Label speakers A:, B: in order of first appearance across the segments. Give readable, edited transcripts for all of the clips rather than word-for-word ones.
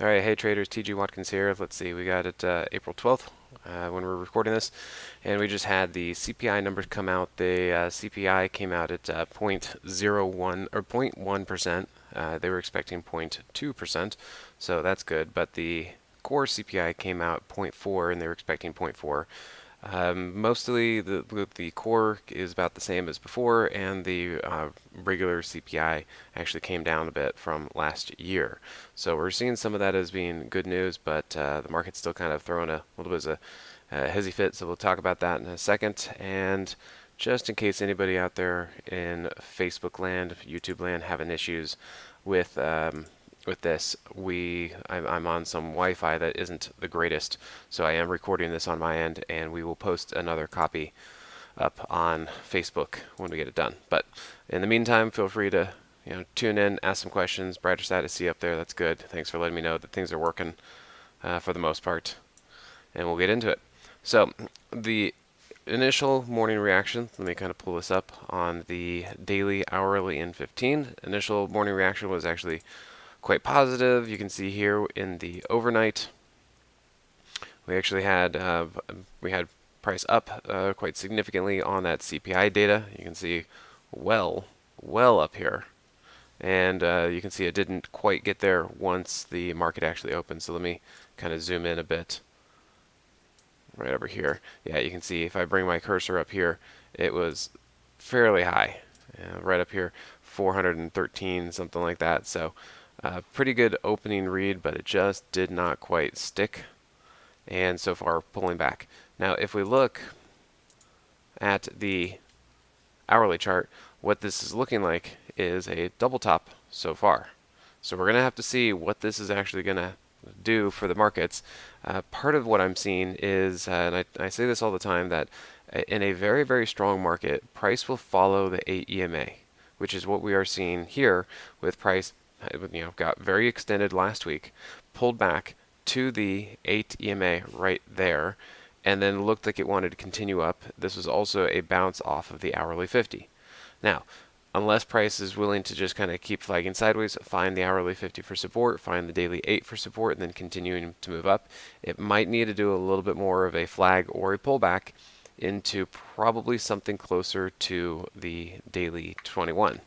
A: All right, hey traders, TG Watkins here. Let's see, we got it April 12th when we're recording this, and we just had the CPI numbers come out. The CPI came out at 0.01 or 0.1%. They were expecting 0.2%, so that's good. But the core CPI came out 0.4, and they were expecting 0.4. Mostly the core is about the same as before, and the regular CPI actually came down a bit from last year. So we're seeing some of that as being good news, but the market's still kind of throwing a little bit of a hezzy fit. So we'll talk about that in a second. And just in case anybody out there in Facebook land, YouTube land, having issues with this, I'm on some Wi-Fi that isn't the greatest, so I am recording this on my end, and we will post another copy up on Facebook when we get it done. But in the meantime, feel free to tune in, ask some questions. Brighter side to see up there. That's good. Thanks for letting me know that things are working for the most part, and we'll get into it. So the initial morning reaction, let me kind of pull this up on the daily, hourly, and 15. Initial morning reaction was actually quite positive. You can see here in the overnight, we actually had price up quite significantly on that CPI data. You can see well up here, and you can see it didn't quite get there once the market actually opened. So let me kind of zoom in a bit right over here. Yeah, you can see if I bring my cursor up here, it was fairly high, right up here, 413, something like that. So pretty good opening read, but it just did not quite stick, and so far pulling back. Now if we look at the hourly chart, what this is looking like is a double top so far. So we're going to have to see what this is actually going to do for the markets. Part of what I'm seeing is, and I say this all the time, that in a very strong market, price will follow the 8 EMA, which is what we are seeing here with price. Got very extended last week, pulled back to the 8 EMA right there, and then looked like it wanted to continue up. This was also a bounce off of the hourly 50. Now, unless price is willing to just kind of keep flagging sideways, find the hourly 50 for support, find the daily 8 for support, and then continuing to move up, it might need to do a little bit more of a flag or a pullback into probably something closer to the daily 21.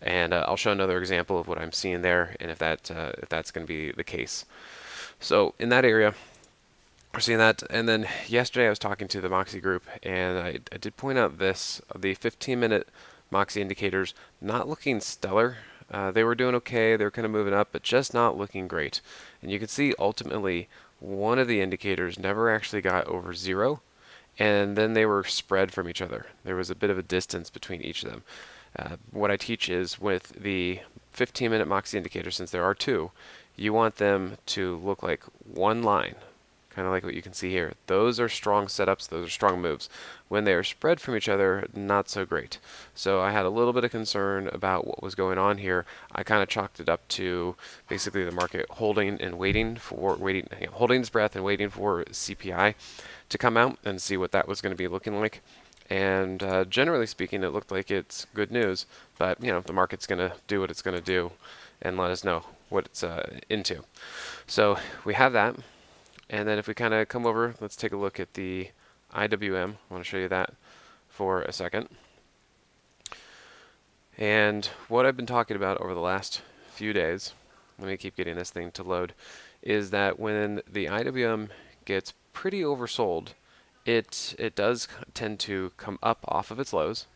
A: And I'll show another example of what I'm seeing there, and if that's going to be the case. So in that area, we're seeing that. And then yesterday I was talking to the Moxie group, and I did point out this: the 15-minute Moxie indicators not looking stellar. They were doing okay. They were kind of moving up, but just not looking great. And you can see ultimately one of the indicators never actually got over 0, and then they were spread from each other. There was a bit of a distance between each of them. What I teach is with the 15-minute Moxie indicator, since there are two, you want them to look like one line, kind of like what you can see here. Those are strong setups, those are strong moves. When they are spread from each other, not so great. So I had a little bit of concern about what was going on here. I kind of chalked it up to basically the market holding and holding its breath and waiting for CPI to come out and see what that was going to be looking like. And generally speaking, it looked like it's good news, but the market's going to do what it's going to do and let us know what it's into. So we have that, and then if we kind of come over, let's take a look at the IWM. I want to show you that for a second. And what I've been talking about over the last few days, let me keep getting this thing to load, is that when the IWM gets pretty oversold, it does tend to come up off of its lows.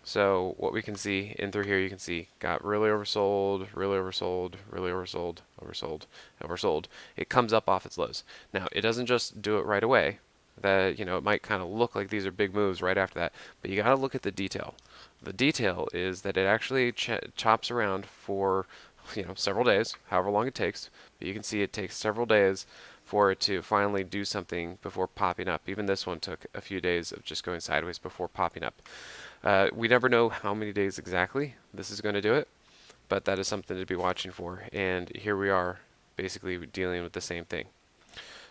A: So what we can see in through here, you can see got really oversold, really oversold, really oversold, oversold, oversold. It comes up off its lows. Now it doesn't just do it right away. That it might kind of look like these are big moves right after that, but you got to look at the detail. The detail is that it actually chops around for several days, however long it takes. But you can see it takes several days for it to finally do something before popping up. Even this one took a few days of just going sideways before popping up. We never know how many days exactly this is going to do it, but that is something to be watching for. And here we are basically dealing with the same thing.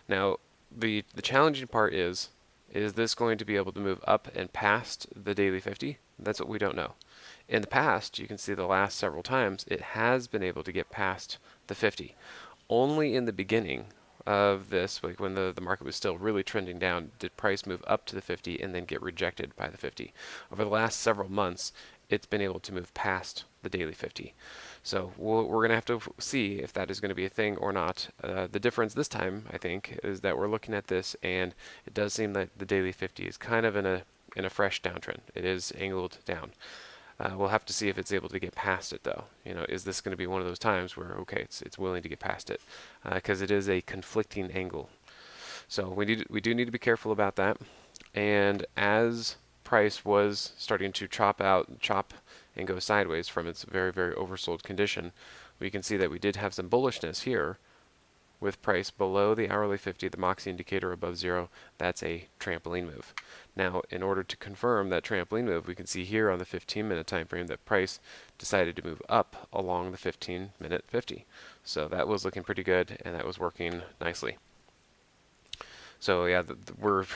A: Now, the challenging part is this going to be able to move up and past the daily 50? That's what we don't know. In the past, you can see the last several times, it has been able to get past the 50. Only in the beginning of this, like when the market was still really trending down, did price move up to the 50 and then get rejected by the 50. Over the last several months, it's been able to move past the daily 50. So we're going to have to see if that is going to be a thing or not. The difference this time, I think, is that we're looking at this, and it does seem that the daily 50 is kind of in a fresh downtrend. It is angled down. We'll have to see if it's able to get past it, though. Is this going to be one of those times where, okay, it's willing to get past it, because it is a conflicting angle. So we do need to be careful about that. And as price was starting to chop and go sideways from its very, very oversold condition, we can see that we did have some bullishness here with price below the hourly 50, the Moxie indicator above 0. That's a trampoline move. Now, in order to confirm that trampoline move, we can see here on the 15-minute time frame that price decided to move up along the 15-minute 50. So that was looking pretty good, and that was working nicely. So yeah, we're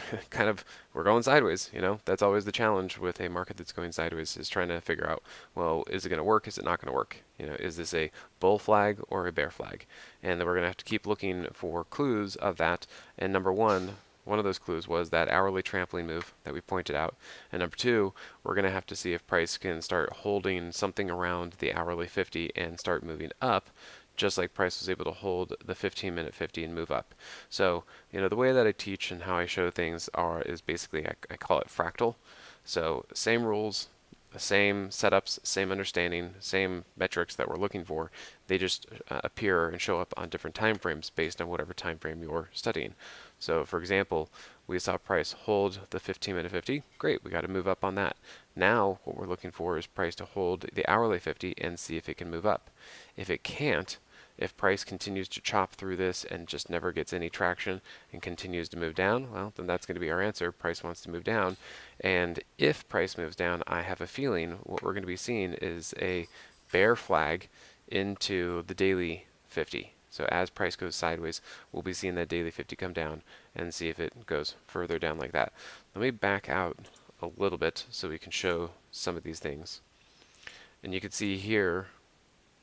A: we're going sideways. That's always the challenge with a market that's going sideways, is trying to figure out, well, is it going to work? Is it not going to work? Is this a bull flag or a bear flag? And then we're going to have to keep looking for clues of that. And number one of those clues was that hourly trampoline move that we pointed out. And number two, we're going to have to see if price can start holding something around the hourly 50 and start moving up, just like price was able to hold the 15-minute 50 and move up. So, the way that I teach and how I show things is basically, I call it fractal. So, same rules, same setups, same understanding, same metrics that we're looking for. They just appear and show up on different time frames based on whatever time frame you're studying. So, for example, we saw price hold the 15-minute 50. Great, we got to move up on that. Now, what we're looking for is price to hold the hourly 50 and see if it can move up. If it can't, if price continues to chop through this and just never gets any traction and continues to move down, well, then that's going to be our answer. Price wants to move down. And if price moves down, I have a feeling what we're going to be seeing is a bear flag into the daily 50. So as price goes sideways, we'll be seeing that daily 50 come down and see if it goes further down like that. Let me back out a little bit so we can show some of these things. And you can see here,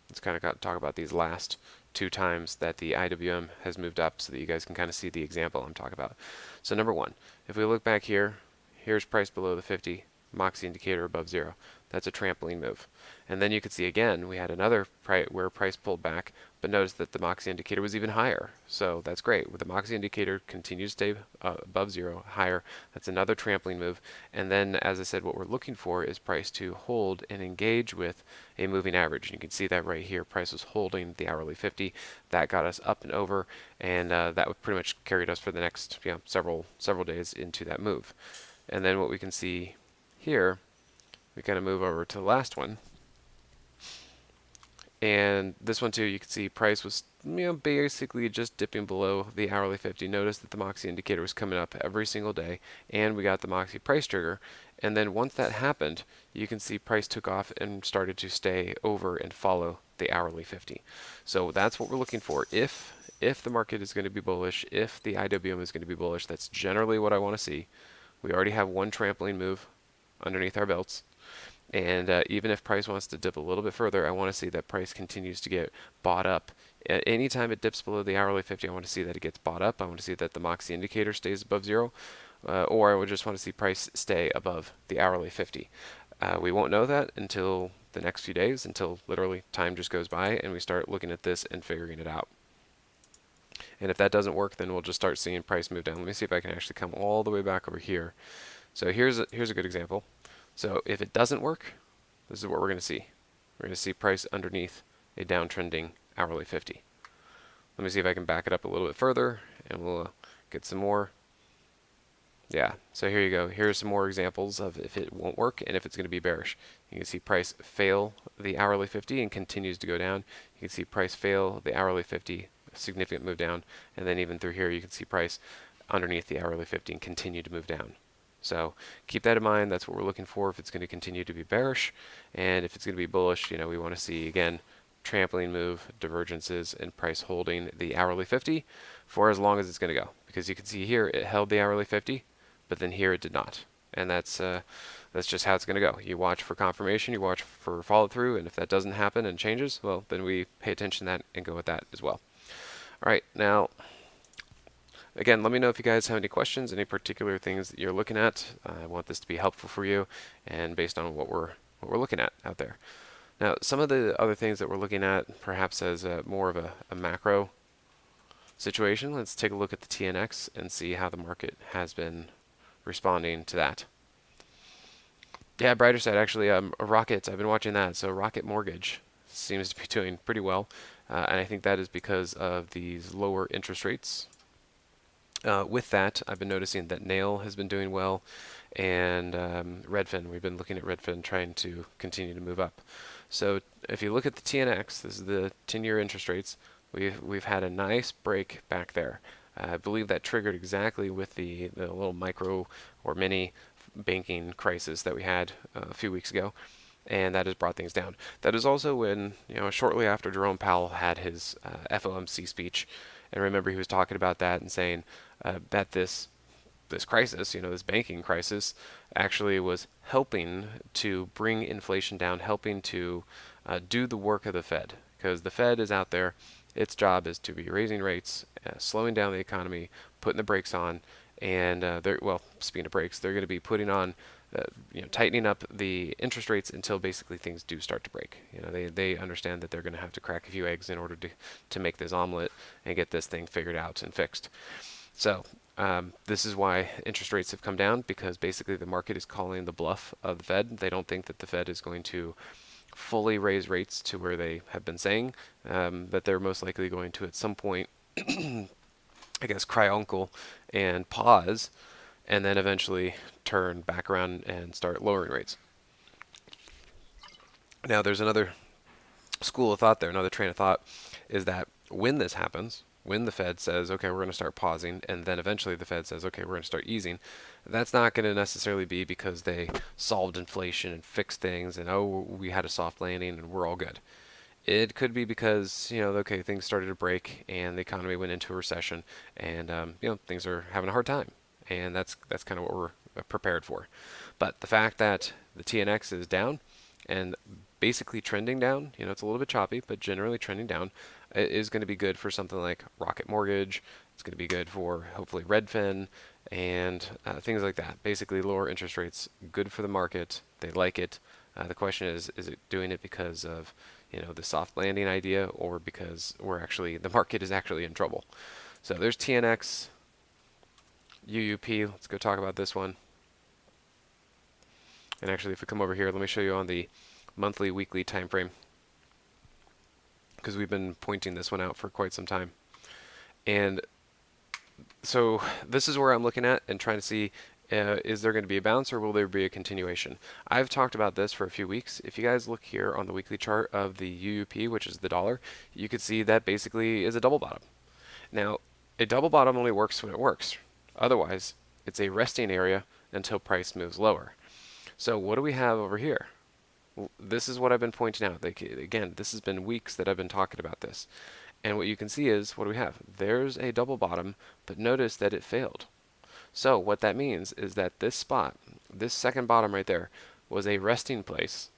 A: let's kind of talk about these last two times that the IWM has moved up so that you guys can kind of see the example I'm talking about. So number one, if we look back here, here's price below the 50, Moxie indicator above 0. That's a trampoline move. And then you can see again, we had another where price pulled back, but notice that the Moxie indicator was even higher. So that's great. With the Moxie indicator continues to stay above 0, higher, that's another trampoline move. And then, as I said, what we're looking for is price to hold and engage with a moving average. And you can see that right here. Price was holding the hourly 50. That got us up and over, and that would pretty much carried us for the next several days into that move. And then what we can see here, we kind of move over to the last one. And this one too, you can see price was basically just dipping below the hourly 50. Notice that the Moxie indicator was coming up every single day, and we got the Moxie price trigger. And then once that happened, you can see price took off and started to stay over and follow the hourly 50. So that's what we're looking for. If the market is going to be bullish, if the IWM is going to be bullish, that's generally what I want to see. We already have one trampoline move underneath our belts. And even if price wants to dip a little bit further, I want to see that price continues to get bought up. Anytime it dips below the hourly 50, I want to see that it gets bought up. I want to see that the Moxie indicator stays above 0, or I would just want to see price stay above the hourly 50. We won't know that until the next few days, until literally time just goes by and we start looking at this and figuring it out. And if that doesn't work, then we'll just start seeing price move down. Let me see if I can actually come all the way back over here. So here's a good example. So if it doesn't work, this is what we're going to see. We're going to see price underneath a downtrending hourly 50. Let me see if I can back it up a little bit further, and we'll get some more. Yeah, so here you go. Here's some more examples of if it won't work and if it's going to be bearish. You can see price fail the hourly 50 and continues to go down. You can see price fail the hourly 50, significant move down, and then even through here you can see price underneath the hourly 50 and continue to move down. So keep that in mind. That's what we're looking for if it's going to continue to be bearish. And if it's going to be bullish, we want to see, again, trampoline move, divergences, and price holding the hourly 50 for as long as it's going to go. Because you can see here it held the hourly 50, but then here it did not. and that's just how it's going to go. You watch for confirmation, you watch for follow through, and if that doesn't happen and changes, well, then we pay attention to that and go with that as well. All right, now again, let me know if you guys have any questions, any particular things that you're looking at. I want this to be helpful for you, and based on what we're looking at out there. Now, some of the other things that we're looking at, perhaps as more of a macro situation, let's take a look at the TNX and see how the market has been responding to that. Yeah, brighter side actually. Rocket. I've been watching that. So Rocket Mortgage seems to be doing pretty well, and I think that is because of these lower interest rates. With that, I've been noticing that Nail has been doing well, and Redfin. We've been looking at Redfin trying to continue to move up. So if you look at the TNX, this is the 10-year interest rates. We've had a nice break back there. I believe that triggered exactly with the little micro or mini banking crisis that we had a few weeks ago, and that has brought things down. That is also when, shortly after Jerome Powell had his FOMC speech, and remember he was talking about that and saying that this crisis, this banking crisis, actually was helping to bring inflation down, helping to do the work of the Fed, because the Fed is out there. Its job is to be raising rates, slowing down the economy, putting the brakes on, and speaking of brakes, they're going to be putting on, tightening up the interest rates until basically things do start to break. They understand that they're going to have to crack a few eggs in order to make this omelet and get this thing figured out and fixed. So this is why interest rates have come down, because basically the market is calling the bluff of the Fed. They don't think that the Fed is going to fully raise rates to where they have been saying, that they're most likely going to at some point, I guess, cry uncle and pause, and then eventually turn back around and start lowering rates. Now, there's another school of thought there, another train of thought, is that when this happens, when the Fed says, okay, we're going to start pausing, and then eventually the Fed says, okay, we're going to start easing, that's not going to necessarily be because they solved inflation and fixed things and, oh, we had a soft landing and we're all good. It could be because, okay, things started to break and the economy went into a recession, and, things are having a hard time. And that's kind of what we're prepared for. But the fact that the TNX is down and basically trending down, it's a little bit choppy, but generally trending down, is going to be good for something like Rocket Mortgage. It's going to be good for hopefully Redfin and things like that. Basically, lower interest rates, good for the market. They like it. The question is it doing it because of the soft landing idea, or because the market is actually in trouble? So there's TNX, UUP. Let's go talk about this one. And actually, if we come over here, let me show you on the monthly, weekly time frame, because we've been pointing this one out for quite some time. And so this is where I'm looking at and trying to see, is there going to be a bounce or will there be a continuation? I've talked about this for a few weeks. If you guys look here on the weekly chart of the UUP, which is the dollar, you can see that basically is a double bottom. Now, a double bottom only works when it works. Otherwise, it's a resting area until price moves lower. So what do we have over here? This is what I've been pointing out. Again, this has been weeks that I've been talking about this. And what you can see is, what do we have? There's a double bottom, but notice that it failed. So what that means is that this spot, this second bottom right there, was a resting place,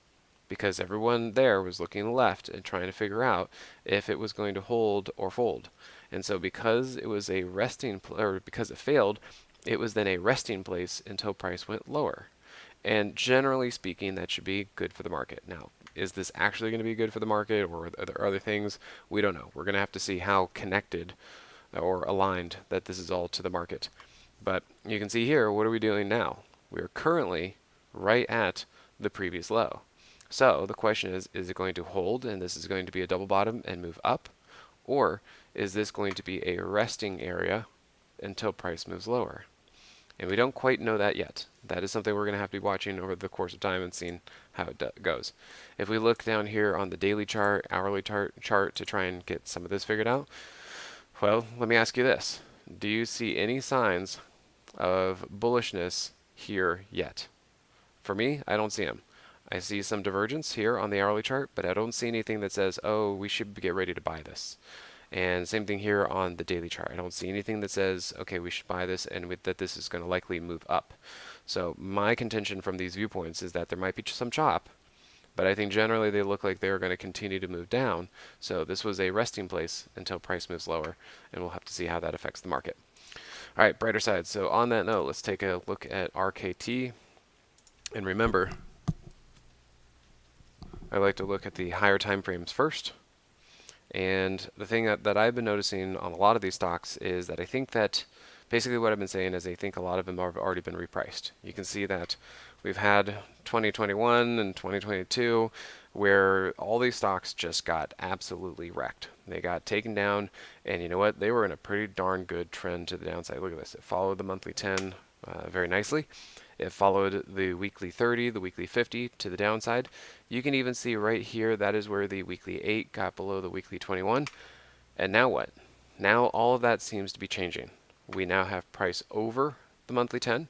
A: because everyone there was looking left and trying to figure out if it was going to hold or fold. And so because it was a because it failed, it was then a resting place until price went lower. And generally speaking, that should be good for the market. Now, is this actually going to be good for the market, or are there other things? We don't know. We're going to have to see how connected or aligned that this is all to the market. But you can see here, what are we doing now? We are currently right at the previous low. So the question is it going to hold and this is going to be a double bottom and move up? Or is this going to be a resting area until price moves lower? And we don't quite know that yet. That is something we're going to have to be watching over the course of time and seeing how it goes. If we look down here on the daily chart, hourly chart to try and get some of this figured out, well, let me ask you this. Do you see any signs of bullishness here yet? For me, I don't see them. I see some divergence here on the hourly chart, but I don't see anything that says, oh, we should get ready to buy this. And same thing here on the daily chart. I don't see anything that says, okay, we should buy this and that this is going to likely move up. So my contention from these viewpoints is that there might be some chop, but I think generally they look like they're going to continue to move down. So this was a resting place until price moves lower, and we'll have to see how that affects the market. All right, brighter side. So on that note, let's take a look at RKT. And remember, I like to look at the higher time frames first. And the thing that I've been noticing on a lot of these stocks is that I think that basically what I've been saying is I think a lot of them have already been repriced. You can see that we've had 2021 and 2022 where all these stocks just got absolutely wrecked. They got taken down, and you know what? They were in a pretty darn good trend to the downside. Look at this. It followed the monthly 10 very nicely. It followed the weekly 30, the weekly 50 to the downside. You can even see right here, that is where the weekly 8 got below the weekly 21. And now what? Now all of that seems to be changing. We now have price over the monthly 10.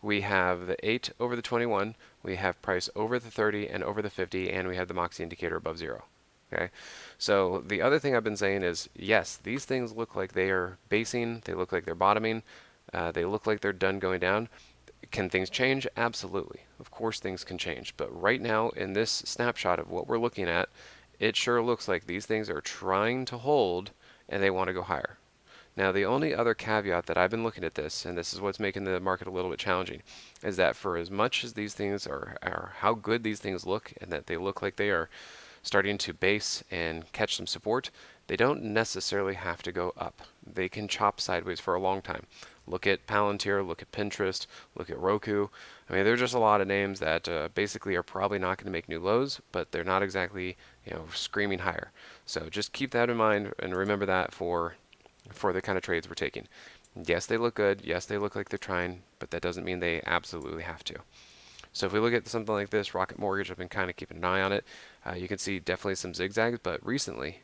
A: We have the 8 over the 21. We have price over the 30 and over the 50, and we have the Moxie indicator above 0. Okay, so the other thing I've been saying is, yes, these things look like they are basing. They look like they're bottoming. They look like they're done going down. Can things change? Absolutely. Of course things can change. But right now, in this snapshot of what we're looking at, it sure looks like these things are trying to hold and they want to go higher. Now, the only other caveat that I've been looking at this, and this is what's making the market a little bit challenging, is that for as much as these things are how good these things look and that they look like they are starting to base and catch some support, they don't necessarily have to go up. They can chop sideways for a long time. Look at Palantir, look at Pinterest, look at Roku. I mean, there's just a lot of names that basically are probably not going to make new lows, but they're not exactly, screaming higher. So just keep that in mind and remember that for the kind of trades we're taking. Yes, they look good. Yes, they look like they're trying, but that doesn't mean they absolutely have to. So if we look at something like this, Rocket Mortgage, I've been kind of keeping an eye on it. You can see definitely some zigzags, but recently,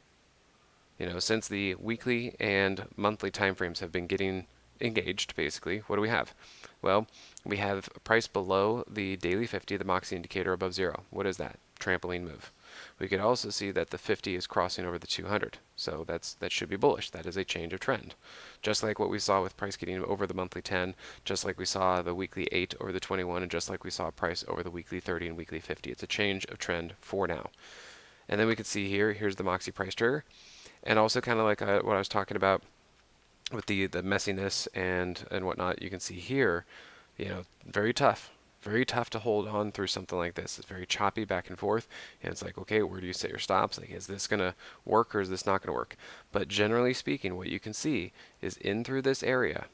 A: since the weekly and monthly timeframes have been getting engaged, basically, what do we have? Well, we have a price below the daily 50, the Moxie indicator above 0. What is that? Trampoline move. We could also see that the 50 is crossing over the 200. So that should be bullish. That is a change of trend. Just like what we saw with price getting over the monthly 10, just like we saw the weekly 8 over the 21, and just like we saw price over the weekly 30 and weekly 50. It's a change of trend for now. And then we could see here's the Moxie price trigger. And also kind of like what I was talking about with the messiness and whatnot, you can see here, very tough. Very tough to hold on through something like this. It's very choppy back and forth, and it's like, okay, where do you set your stops? Like, is this going to work or is this not going to work? But generally speaking, what you can see is in through this area,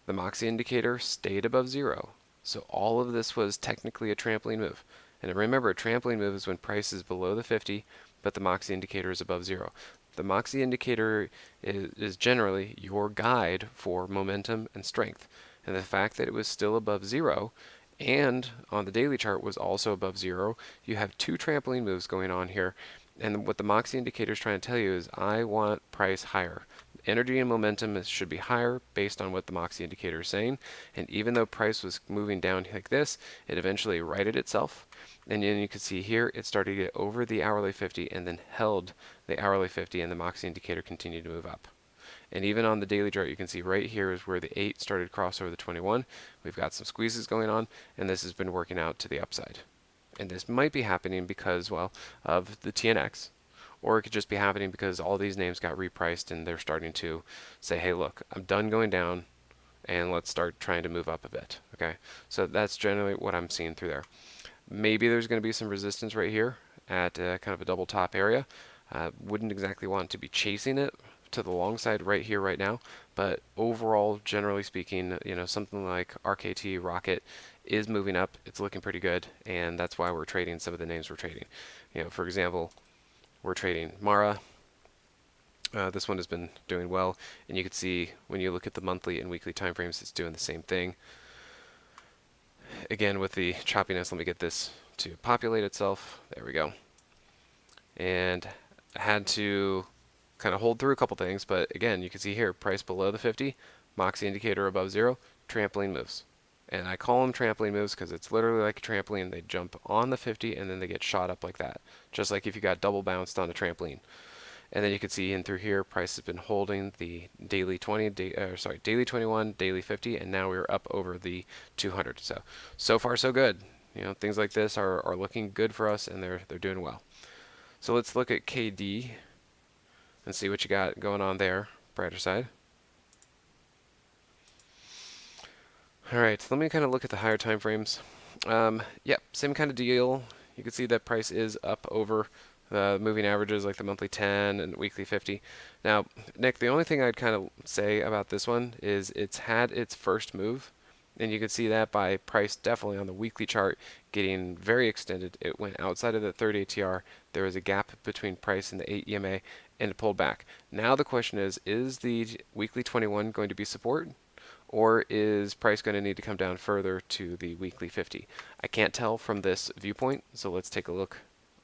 A: the Moxie indicator stayed above 0. So all of this was technically a trampoline move. And remember, a trampoline move is when price is below the 50, but the Moxie indicator is above 0. The Moxie indicator is generally your guide for momentum and strength. And the fact that it was still above 0 and on the daily chart was also above 0, you have two trampoline moves going on here. And what the Moxie indicator is trying to tell you is I want price higher. Energy and momentum should be higher based on what the Moxie indicator is saying. And even though price was moving down like this, it eventually righted itself. And then you can see here it started to get over the hourly 50 and then held the hourly 50, and the Moxie indicator continued to move up. And even on the daily chart, you can see right here is where the 8 started to cross over the 21. We've got some squeezes going on, and this has been working out to the upside. And this might be happening because, well, of the TNX, or it could just be happening because all these names got repriced and they're starting to say, hey, look, I'm done going down, and let's start trying to move up a bit. Okay, so that's generally what I'm seeing through there. Maybe there's going to be some resistance right here at kind of a double top area. Wouldn't exactly want to be chasing it to the long side right here, right now, but overall, generally speaking, something like RKT, Rocket, is moving up. It's looking pretty good, and that's why we're trading some of the names we're trading. For example, we're trading Mara. This one has been doing well, and you can see when you look at the monthly and weekly time frames, it's doing the same thing. Again, with the choppiness, let me get this to populate itself. There we go. And I had to kind of hold through a couple things, but again, you can see here, price below the 50, Moxie indicator above 0, trampoline moves. And I call them trampoline moves because it's literally like a trampoline. They jump on the 50 and then they get shot up like that, just like if you got double bounced on a trampoline. And then you can see in through here, price has been holding the daily 20, daily 21, daily 50, and now we're up over the 200. So far so good. You know, things like this are looking good for us, and they're doing well. So let's look at KD and see what you got going on there, brighter side. All right, let me kind of look at the higher time frames. Yep, same kind of deal. You can see that price is up over the moving averages like the monthly 10 and weekly 50. Now, Nick, the only thing I'd kind of say about this one is it's had its first move, and you can see that by price definitely on the weekly chart getting very extended. It went outside of the 30 ATR. There was a gap between price and the 8 EMA, and it pulled back. Now the question is the weekly 21 going to be support? Or is price going to need to come down further to the weekly 50? I can't tell from this viewpoint, so let's take a look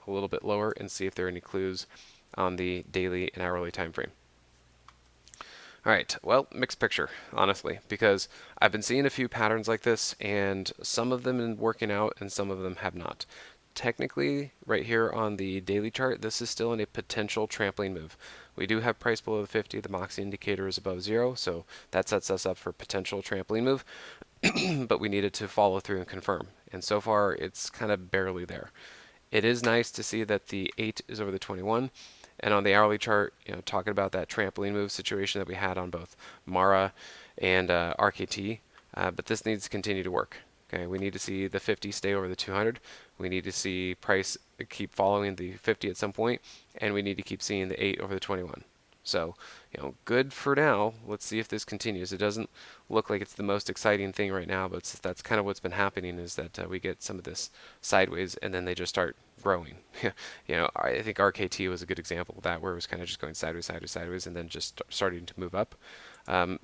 A: a little bit lower and see if there are any clues on the daily and hourly time frame. All right, well, mixed picture, honestly, because I've been seeing a few patterns like this, and some of them have been working out and some of them have not. Technically, right here on the daily chart, this is still in a potential trampoline move. We do have price below the 50, the Moxie indicator is above 0, so that sets us up for potential trampoline move, but we needed to follow through and confirm. And so far, it's kind of barely there. It is nice to see that the 8 is over the 21, and on the hourly chart, you know, talking about that trampoline move situation that we had on both Mara and RKT, but this needs to continue to work. Okay, we need to see the 50 stay over the 200. We need to see price keep following the 50 at some point, and we need to keep seeing the 8 over the 21. So, you know, good for now. Let's see if this continues. It doesn't look like it's the most exciting thing right now, but that's kind of what's been happening is that we get some of this sideways and then they just start growing. You know, I think RKT was a good example of that, where it was kind of just going sideways, sideways, sideways, and then just starting to move up.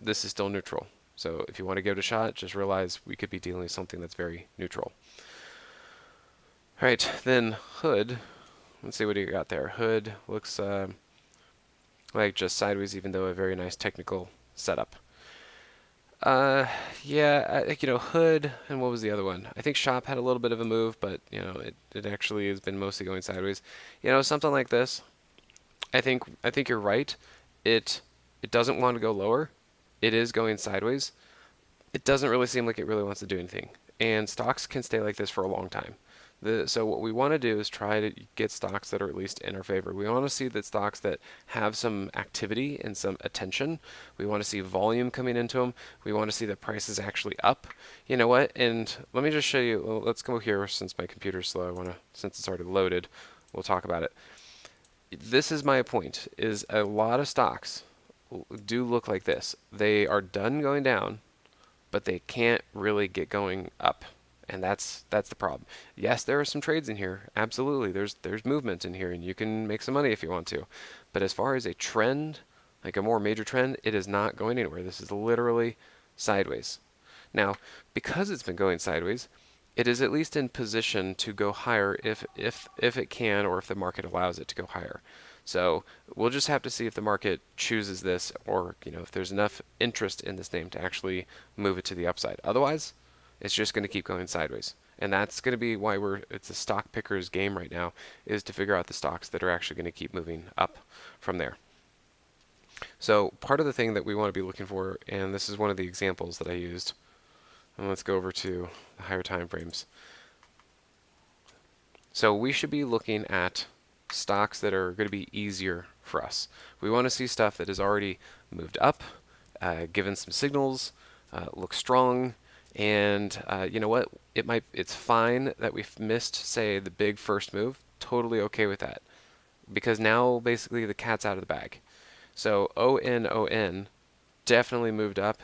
A: This is still neutral. So if you want to give it a shot, just realize we could be dealing with something that's very neutral. All right, then Hood. Let's see what you got there. Hood looks like just sideways, even though a very nice technical setup. Yeah, you know, Hood, and what was the other one? I think Shop had a little bit of a move, but, you know, it actually has been mostly going sideways. You know, something like this, I think you're right. It doesn't want to go lower. It is going sideways. It doesn't really seem like it really wants to do anything. And stocks can stay like this for a long time. So what we want to do is try to get stocks that are at least in our favor. We want to see that stocks that have some activity and some attention. We want to see volume coming into them. We want to see that price is actually up. You know what? And let me just show you. Well, let's go here since my computer's slow. Since it's already loaded, we'll talk about it. This is my point, is a lot of stocks do look like this. They are done going down, but they can't really get going up. And that's the problem. Yes, there are some trades in here. Absolutely. There's movement in here and you can make some money if you want to. But as far as a trend, like a more major trend, it is not going anywhere. This is literally sideways. Now, because it's been going sideways, it is at least in position to go higher if it can, or if the market allows it to go higher. So we'll just have to see if the market chooses this, or, you know, if there's enough interest in this name to actually move it to the upside. Otherwise, it's just going to keep going sideways. And that's going to be why it's a stock picker's game right now, is to figure out the stocks that are actually going to keep moving up from there. So part of the thing that we want to be looking for, and this is one of the examples that I used, and let's go over to the higher time frames. So we should be looking at stocks that are going to be easier for us. We want to see stuff that has already moved up, given some signals, looks strong, and you know what? It's fine that we've missed, say, the big first move. Totally okay with that, because now basically the cat's out of the bag. So ON definitely moved up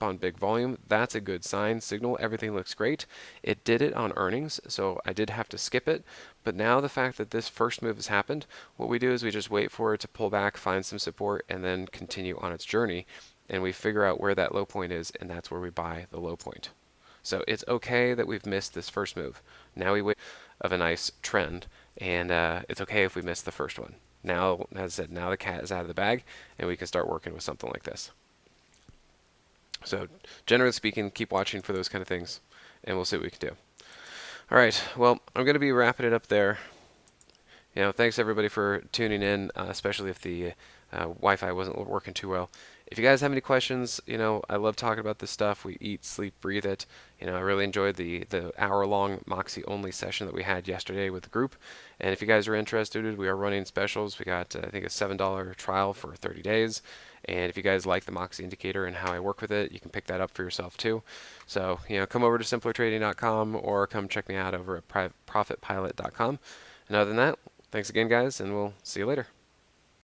A: on big volume. That's a good sign. Signal, everything looks great. It did it on earnings, so I did have to skip it. But now the fact that this first move has happened, what we do is we just wait for it to pull back, find some support, and then continue on its journey. And we figure out where that low point is, and that's where we buy the low point. So it's okay that we've missed this first move. Now we wait of a nice trend, and it's okay if we miss the first one. Now, as I said, now the cat is out of the bag, and we can start working with something like this. So generally speaking, keep watching for those kind of things, and we'll see what we can do. All right, well, I'm going to be wrapping it up there. Thanks everybody for tuning in, especially if the Wi-Fi wasn't working too well. If you guys have any questions, I love talking about this stuff. We eat, sleep, breathe it. I really enjoyed the hour-long Moxie only session that we had yesterday with the group. And if you guys are interested, we are running specials. We got I think a $7 trial for 30 days. And if you guys like the Moxie indicator and how I work with it, you can pick that up for yourself too. So, come over to simplertrading.com or come check me out over at profitpilot.com. And other than that, thanks again, guys, and we'll see you later.